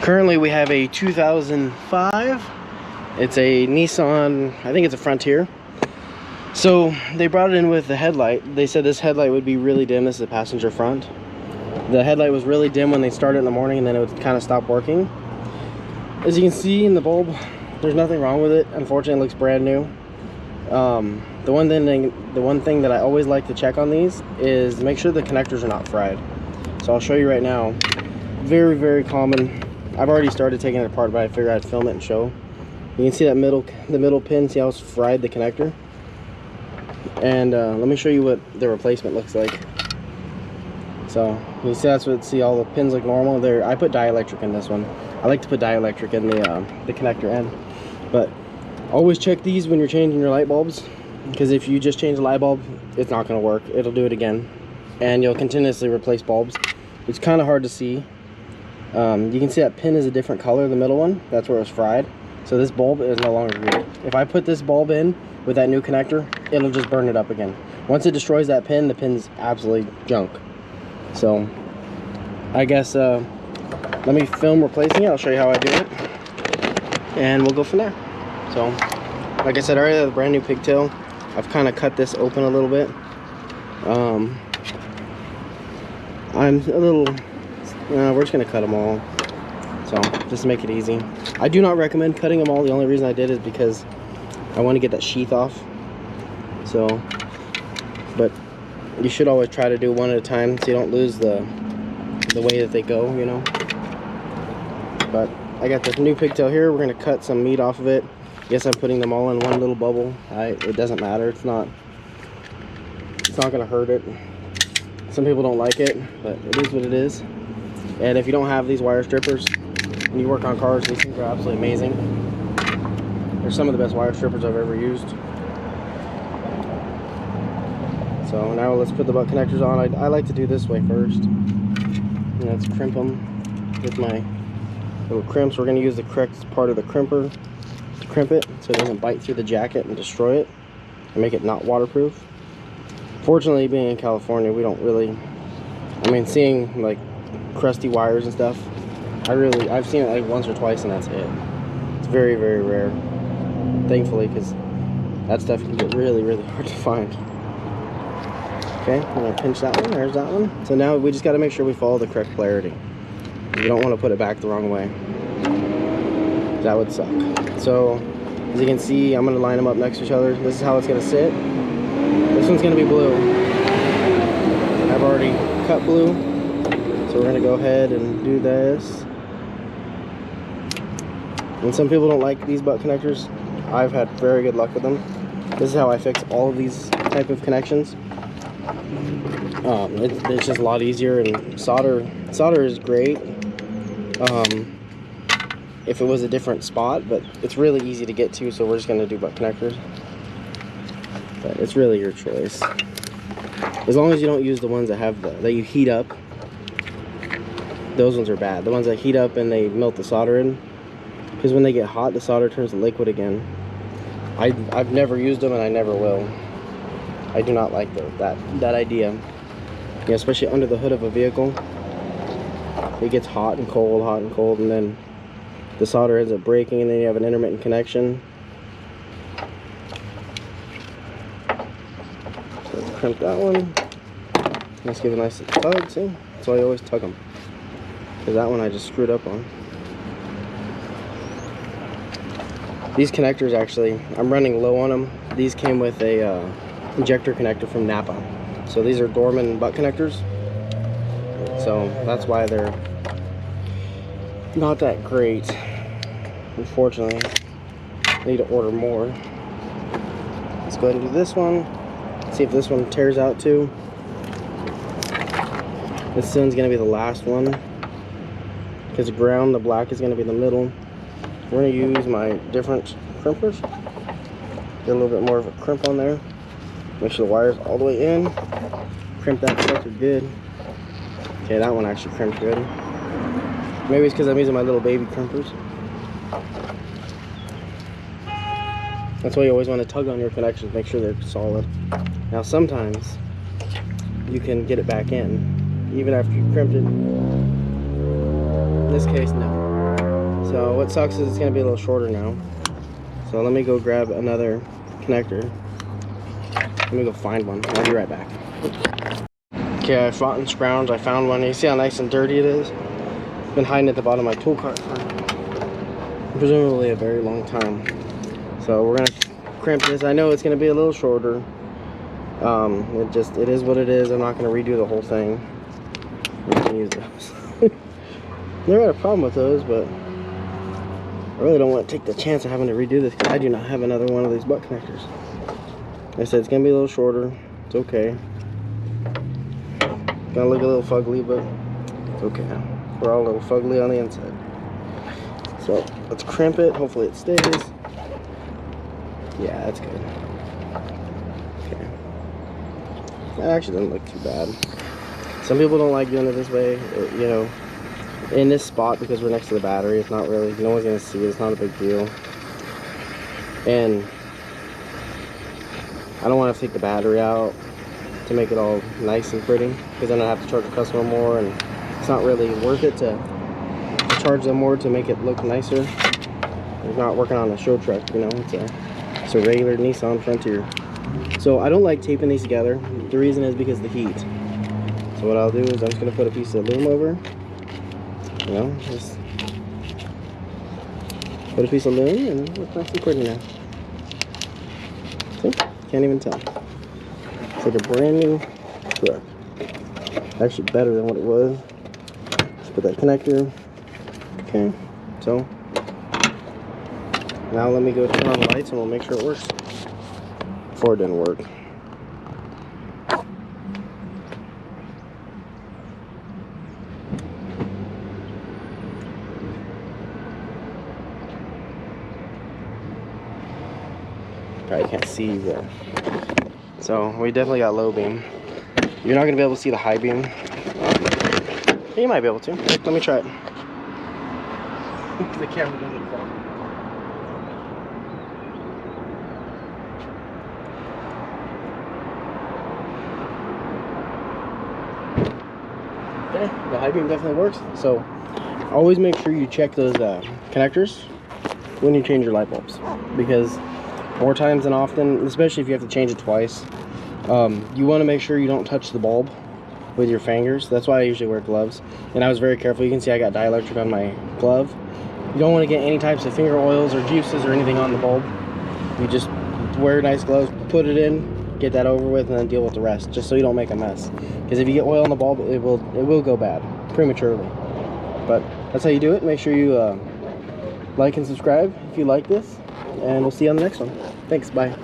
Currently we have a 2005. It's a Nissan, I think it's a Frontier. So they brought it in with the headlight. They said this headlight would be really dim. This is the passenger front. The headlight was really dim when they started in the morning, and then it would kind of stop working. As you can see in the bulb, there's nothing wrong with it. Unfortunately, it looks brand new. The one thing that I always like to check on these is make sure the connectors are not fried. So I'll show you right now. Very, very common. I've already started taking it apart, but I figured I'd film it and show. You can see that the middle pin, see how it's fried the connector? And let me show you what the replacement looks like. So you see all the pins look normal. There, I put dielectric in this one. I like to put dielectric in the connector end. But always check these when you're changing your light bulbs, because if you just change the light bulb, it's not going to work. It'll do it again, and you'll continuously replace bulbs. It's kind of hard to see. You can see that pin is a different color, the middle one. That's where it was fried. So this bulb is no longer good. If I put this bulb in with that new connector, it'll just burn it up again. Once it destroys that pin, the pin's absolutely junk. So I guess let me film replacing it. I'll show you how I do it, and we'll go from there. So like I said, I already have a brand new pigtail. I've kind of cut this open a little bit. I'm a little we're just gonna cut them all, so just to make it easy. I do not recommend cutting them all. The only reason I did is because I want to get that sheath off. So, but you should always try to do one at a time so you don't lose the way that they go, you know. But I got this new pigtail here. We're gonna cut some meat off of it. Yes, I'm putting them all in one little bubble. It doesn't matter. It's not gonna hurt it. Some people don't like it, but it is what it is. And if you don't have these wire strippers and you work on cars, these things are absolutely amazing. They're some of the best wire strippers I've ever used. So now let's put the butt connectors on. I like to do this way first. And let's crimp them with my little crimps. We're going to use the correct part of the crimper to crimp it so it doesn't bite through the jacket and destroy it and make it not waterproof. Fortunately, being in California, we don't really, I mean, seeing like crusty wires and stuff, I've seen it like once or twice and that's it. It's very, very rare, thankfully, because that stuff can get really, really hard to find. Okay, I'm gonna pinch that one. There's that one. So now we just got to make sure we follow the correct polarity. You don't want to put it back the wrong way. That would suck. So as you can see, I'm gonna line them up next to each other. This is how it's gonna sit. This one's gonna be blue. I've already cut blue, so we're gonna go ahead and do this. And some people don't like these butt connectors. I've had very good luck with them. This is how I fix all of these type of connections. It's just a lot easier, and solder is great if it was a different spot, but it's really easy to get to, so we're just gonna do butt connectors. But it's really your choice. As long as you don't use the ones that have that you heat up. Those ones are bad. The ones that heat up and they melt the solder in, because when they get hot, the solder turns to liquid again. I've never used them, and I never will. I do not like that idea. Yeah, especially under the hood of a vehicle. It gets hot and cold, and then the solder ends up breaking, and then you have an intermittent connection. So let's crimp that one. Let's give it a nice tug, see? That's why I always tug them. Because that one I just screwed up on. These connectors, actually, I'm running low on them. These came with a injector connector from Napa. So these are Dorman butt connectors. So that's why they're not that great. Unfortunately, I need to order more. Let's go ahead and do this one. See if this one tears out too. This one's gonna be the last one, because the black is gonna be the middle. We're gonna use my different crimpers. Get a little bit more of a crimp on there. Make sure the wire's all the way in. Crimp that sucker good. Okay, that one actually crimped good. Maybe it's because I'm using my little baby crimpers. That's why you always want to tug on your connections, make sure they're solid. Now sometimes you can get it back in, even after you've crimped it. In this case, no. So what sucks is it's gonna be a little shorter now. So let me go grab another connector. Let me go find one. I'll be right back. Okay, I fought and scrounged. I found one. You see how nice and dirty it is? It's been hiding at the bottom of my tool cart for presumably a very long time. So we're gonna crimp this. I know it's gonna be a little shorter. It is what it is. I'm not gonna redo the whole thing. We can use those. Never had a problem with those, but I really don't want to take the chance of having to redo this because I do not have another one of these butt connectors. Like I said, it's gonna be a little shorter. It's okay. Gonna look a little fugly, but it's okay. We're all a little fugly on the inside. So let's crimp it. Hopefully it stays. Yeah, that's good. Okay. That actually doesn't look too bad. Some people don't like doing it this way, you know, in this spot because we're next to the battery. It's not really, no one's gonna see it. It's not a big deal. And I don't want to take the battery out to make it all nice and pretty, because then I have to charge the customer more, and it's not really worth it to charge them more to make it look nicer. We're not working on a show truck, you know. It's a regular Nissan Frontier. So I don't like taping these together. The reason is because of the heat. So what I'll do is I'm just gonna put a piece of loom over. You know, just put a piece of loom and it looks nice and pretty now. See? Can't even tell. It's like a brand new truck. Actually better than what it was. Just put that connector. Okay, so now let me go turn on the lights and we'll make sure it works. Before it didn't work. Probably can't see you there. So we definitely got low beam. You're not gonna be able to see the high beam. You might be able to. Let me try it. The camera doesn't fall. Okay, the high beam definitely works. So always make sure you check those connectors when you change your light bulbs, because more times than often, especially if you have to change it twice, you want to make sure you don't touch the bulb with your fingers. That's why I usually wear gloves, and I was very careful. You can see I got dielectric on my glove. You don't want to get any types of finger oils or juices or anything on the bulb. You just wear nice gloves, put it in, get that over with, and then deal with the rest, just so you don't make a mess. Because if you get oil on the bulb, it will go bad prematurely. But that's how you do it. Make sure you like and subscribe if you like this, and we'll see you on the next one. Thanks, bye.